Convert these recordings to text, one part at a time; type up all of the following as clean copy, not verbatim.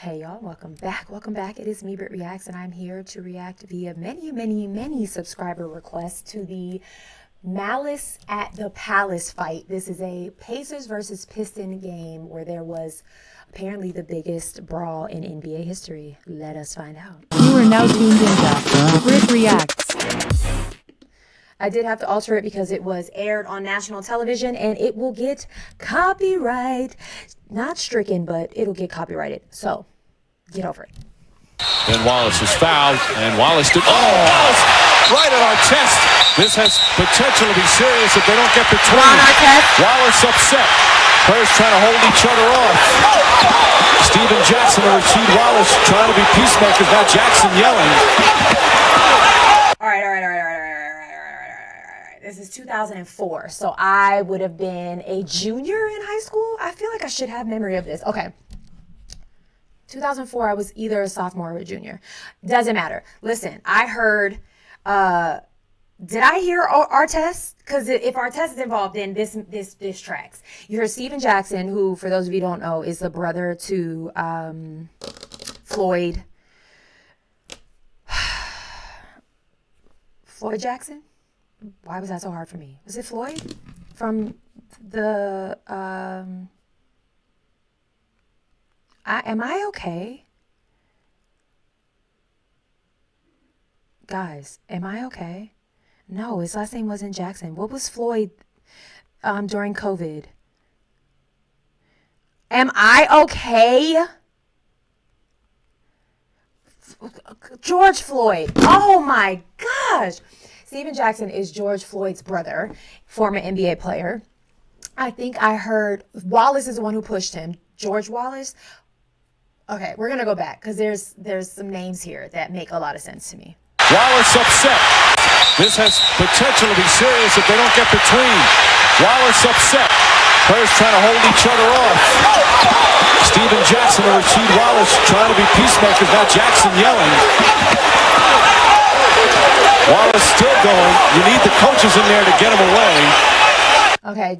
Hey y'all, welcome back. Welcome back. It is me, BrittReacts, and I'm here to react via many subscriber requests to the Malice at the Palace fight. This is a Pacers versus Piston game where there was apparently the biggest brawl in NBA history. Let us find out. You are now tuned into BrittReacts. I did have to alter it because it was aired on national television and it will get copyright. Not stricken, but it'll get copyrighted. So, get over it. Then Wallace is fouled, and Wallace did. Oh, Wallace right at our chest. This has potential to be serious if they don't get between. Wallace upset. Players trying to hold each other off. Steven Jackson and Rasheed Wallace trying to be peacemakers. Now Jackson yelling. All right. This is 2004, so I would have been a junior in high school. I feel like I should have memory of this. Okay. 2004, I was either a sophomore or a junior. Doesn't matter. Listen, I heard, did I hear Artest? Because if Artest is involved, then this tracks. You heard Steven Jackson, who, for those of you who don't know, is the brother to Floyd Jackson? Why was that so hard for me? Was it Floyd from the am I okay? Guys, am I okay? No, his last name wasn't Jackson. What was Floyd during COVID? Am I okay? George Floyd. Oh my gosh. Steven Jackson is George Floyd's brother, former NBA player. I think I heard Wallace is the one who pushed him. George Wallace. Okay, we're going to go back because there's some names here that make a lot of sense to me. Wallace upset. This has potential to be serious if they don't get between. Wallace upset. Players trying to hold each other off. Steven Jackson and Rasheed Wallace trying to be peacemakers. Now Jackson yelling. Wallace still going. You need the coaches in there to get him away. Okay,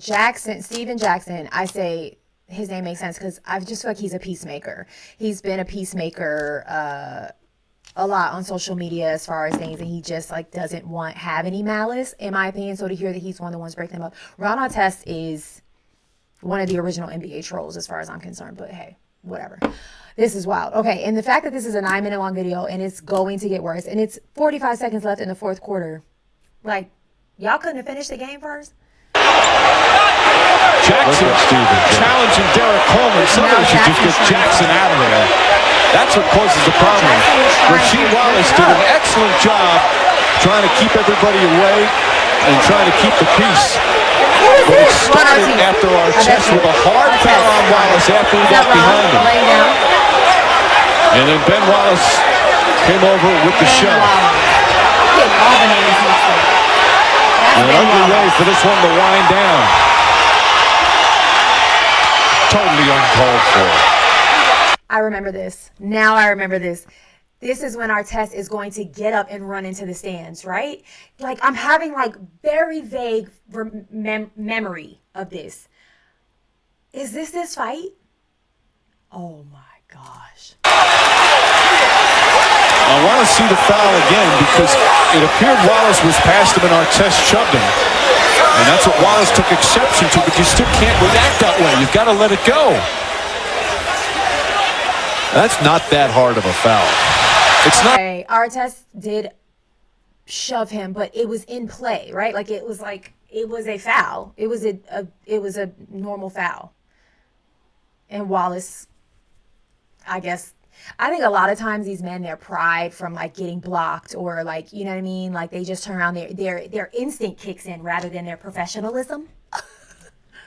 Steven Jackson, I say his name makes sense because I just feel like he's a peacemaker. He's been a peacemaker a lot on social media as far as things, and he just like doesn't have any malice, in my opinion. So to hear that he's one of the ones breaking them up. Ron Artest is one of the original NBA trolls as far as I'm concerned, but hey, whatever. This is wild. Okay, and the fact that this is a 9-minute long video and it's going to get worse, and it's 45 seconds left in the fourth quarter. Like, y'all couldn't have finished the game first? Jackson challenging Derek Coleman. Somebody should just get Jackson out of there. That's what causes the problem. Rasheed Wallace did an excellent job trying to keep everybody away and trying to keep the peace. But it started after Artest with a hard foul on Wallace after he got behind him. And then Ben Wallace came over with the shove. And an ugly way for this one to wind down. Totally uncalled for. I remember this. Now I remember this. This is when Artest is going to get up and run into the stands, right? Like, I'm having like very vague memory of this. Is this fight? Oh my gosh. I want to see the foul again because it appeared Wallace was past him and Artest shoved him. And that's what Wallace took exception to, but you still can't react that way. You've got to let it go. That's not that hard of a foul. It's not. Okay, Artest did shove him, but it was in play, right? Like it was a foul. It was a normal foul. And Wallace, I think a lot of times these men, their pride from like getting blocked or like, you know what I mean? Like they just turn around, their instinct kicks in rather than their professionalism.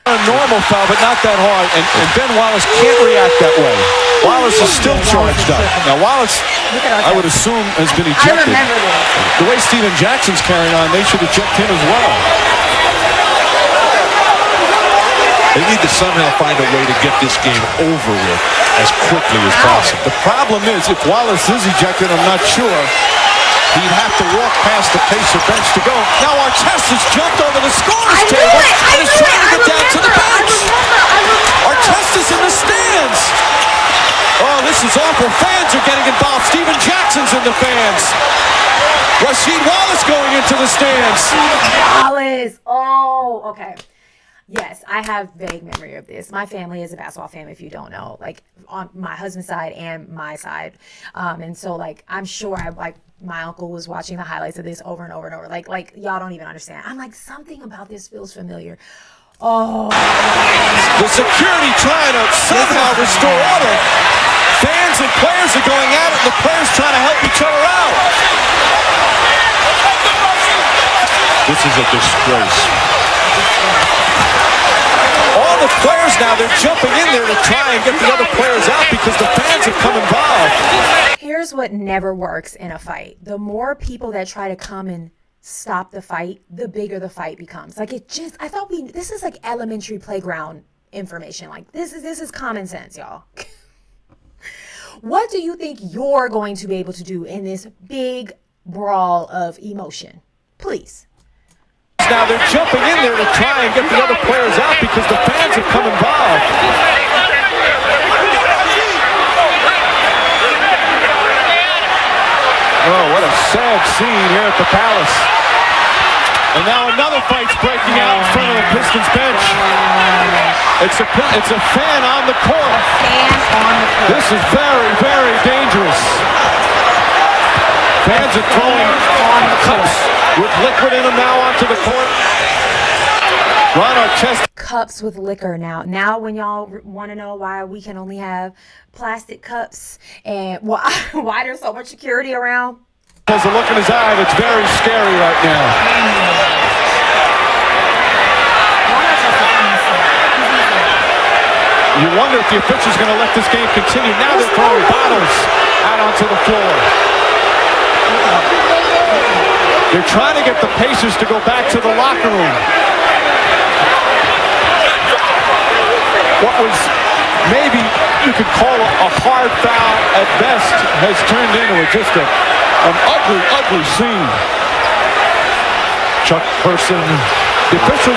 A normal foul, but not that hard. And Ben Wallace can't react that way. Wallace is still charged up. Now Wallace, I would assume, has been ejected. I remember this. The way Steven Jackson's carrying on, they should eject him as well. They need to somehow find a way to get this game over with as quickly as possible. The problem is, if Wallace is ejected, I'm not sure, he'd have to walk past the Pacer bench to go. Now Artest has jumped over the scorer's table and is trying to get down to the bench. Artest is in the stands. Oh, this This is awful. Fans are getting involved. Steven Jackson's in the fans. Rasheed Wallace going into the stands. Wallace. Oh, okay. Yes, I have vague memory of this. My family is a basketball fan, if you don't know, like on my husband's side and my side. And so like, I'm sure my uncle was watching the highlights of this over and over and over. Like y'all don't even understand. I'm like, something about this feels familiar. Oh. The security trying to somehow restore order. Fans and players are going at it, and the players trying to help each other out. This is a disgrace. All the players now, they're jumping in there to try and get the other players out because the fans have come involved. Here's what never works in a fight. The more people that try to come and stop the fight, the bigger the fight becomes. Like this is like elementary playground information. Like this is common sense, y'all. What do you think you're going to be able to do in this big brawl of emotion? Please. Now they're jumping in there to try and get the other players out because the fans have come involved. Oh, what a sad scene here at the Palace. And now another fight's breaking out in front of the Pistons bench. It's a fan on the court. This is very, very dangerous. Fans are throwing cups with liquid in them now onto the court. Ron Artest. Cups with liquor now. Now when y'all want to know why we can only have plastic cups and why there's so much security around. Has a look in his eye that's very scary right now. You wonder if the official's going to let this game continue. Now they're throwing bottles out onto the floor. They're trying to get the Pacers to go back to the locker room. What was maybe you could call a hard foul at best has turned into just an ugly, ugly scene. Chuck Person. The officials,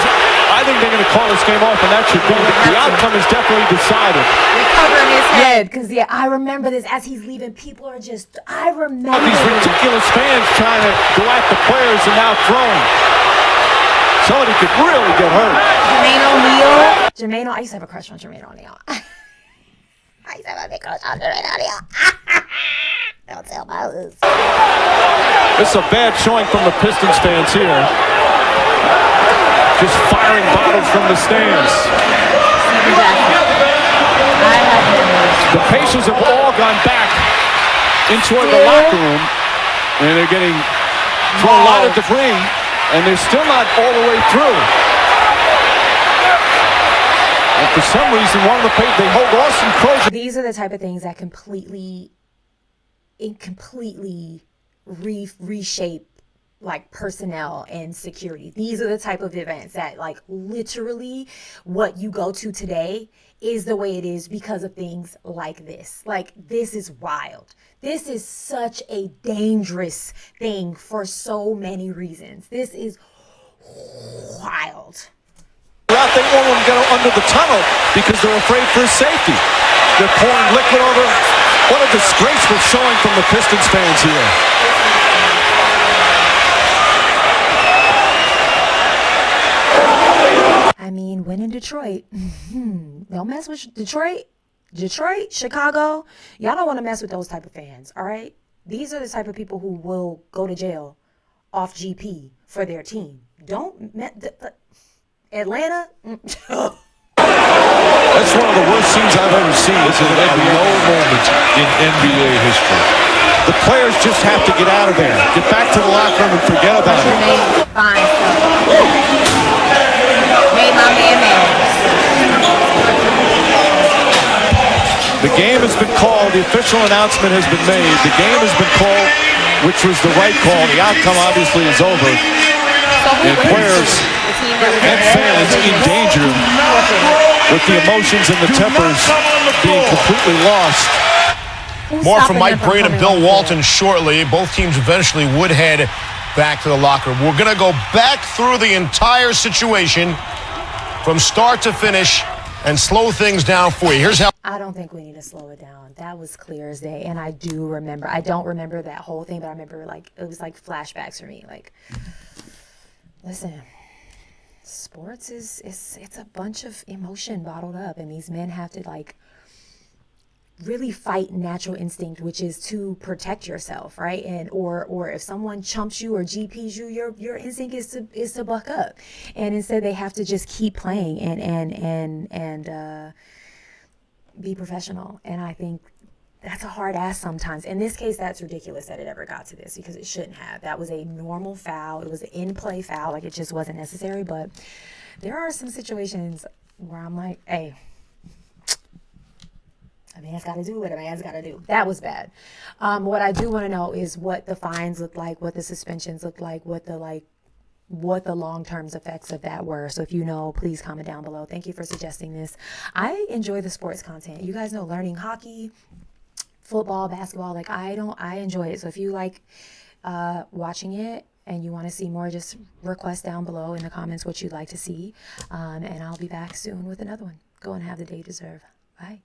I think they're going to call this game off, and that should be. The outcome is definitely decided. They're covering his head, because, I remember this as he's leaving. People are just, I remember. These ridiculous fans trying to go at the players and now throwing. Somebody could really get hurt. Jermaine O'Neal. I used to have a crush on Jermaine O'Neal. I used to have a big crush on Jermaine O'Neal. Don't tell my husband. This is a bad showing from the Pistons fans here. Just firing bottles from the stands. The Pacers have all gone back into the locker room, and they're getting thrown a lot of debris, and they're still not all the way through. And for some reason, one of the Pacers, they hold Austin Crozier. These are the type of things that completely reshape like personnel and security. These are the type of events that like literally what you go to today is the way it is because of things like this. Like this is wild. This is such a dangerous thing for so many reasons. This is wild. Out, they won't let him get under the tunnel because they're afraid for his safety. They're pouring liquid over. What a disgraceful showing from the Pistons fans here. I mean, when in Detroit, don't mess with Detroit, Chicago. Y'all don't want to mess with those type of fans, all right? These are the type of people who will go to jail off GP for their team. Atlanta? That's one of the worst scenes I've ever seen. This is a low moment in NBA history. The players just have to get out of there. Get back to the locker room and forget about it. Fine. Made my man mad. The game has been called. The official announcement has been made. The game has been called, which was the right call. The outcome obviously is over. And players and fans in danger with the emotions and the tempers being completely lost. More from Mike Breen and Bill Walton shortly. Both teams eventually would head back to the locker room. We're going to go back through the entire situation from start to finish and slow things down for you. Here's how. I don't think we need to slow it down. That was clear as day. And I do remember, I don't remember that whole thing, but I remember like, it was like flashbacks for me. Like, listen, sports it's a bunch of emotion bottled up, and these men have to like really fight natural instinct, which is to protect yourself, right? And or if someone chumps you or GPs you, your instinct is to buck up, and instead they have to just keep playing and be professional. And I think that's a hard ask sometimes. In this case, that's ridiculous that it ever got to this, because it shouldn't have. That was a normal foul. It was an in-play foul. Like, it just wasn't necessary. But there are some situations where I'm like, hey, a man's got to do what a man's got to do. That was bad. What I do want to know is what the fines look like, what the suspensions look like, what the long-term effects of that were. So if you know, please comment down below. Thank you for suggesting this. I enjoy the sports content. You guys know, learning hockey, football, basketball, like I enjoy it. So if you like watching it and you want to see more, just request down below in the comments what you'd like to see. And I'll be back soon with another one. Go and have the day you deserve. Bye.